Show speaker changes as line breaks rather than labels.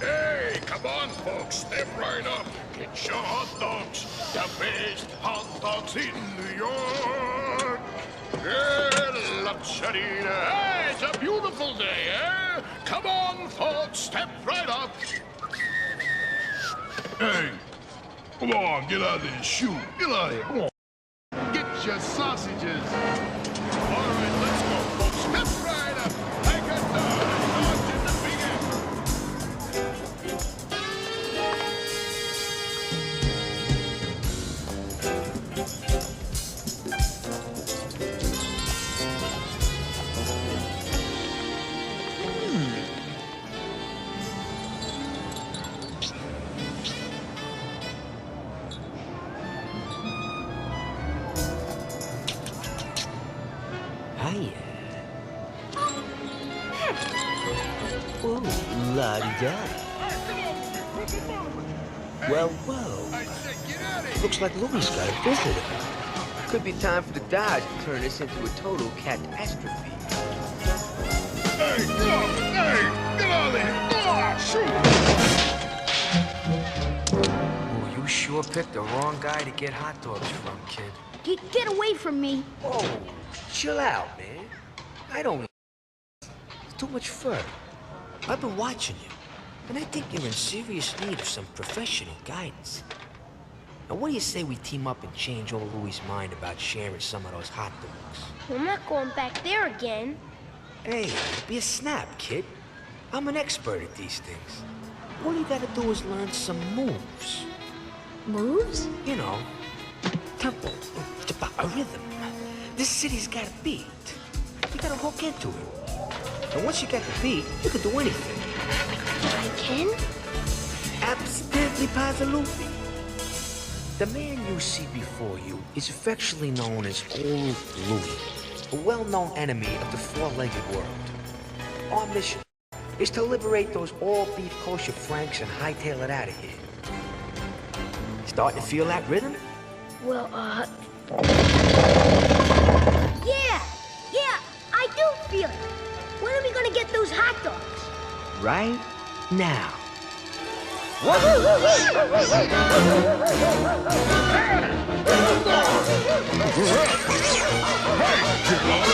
Hey, come on, folks, step right up. Get your hot dogs. The best hot dogs in New York. Hey, it's a beautiful day, eh? Come on, folks, step right up.
Hey, come on, get out of there and shoot. Get out of here, come on.
Get your sausages. All right, let's go, folks. Step right up. I got the dogs in the big end.
Hiya. Oh, la-di-da. Well,
I said get out of here.
looks like Louie's got a visitor.
Could be time for the Dodge to turn this into a total catastrophe.
Hey, get out of there. Shoot.
Oh, you sure picked the wrong guy to get hot dogs from, kid.
Get away from me.
Oh, chill out, man. I don't... It's too much fur. I've been watching you, and I think you're in serious need of some professional guidance. Now, what do you say we team up and change old Louie's mind about sharing some of those hot dogs?
I'm not going back there again.
Hey, be a snap, kid. I'm an expert at these things. All you gotta do is learn some moves.
Moves?
You know, tempo, a rhythm. This city's got a beat. You gotta hook into it. And once you get the beat, you can do anything.
I can?
Absolutely, positively. The man you see before you is affectionately known as Old Louie, a well-known enemy of the four-legged world. Our mission is to liberate those all-beef kosher Franks and hightail it out of here. Starting to feel that rhythm?
Well, Yeah, I do feel it. When are we gonna get those hot dogs?
Right now.
Hey, get out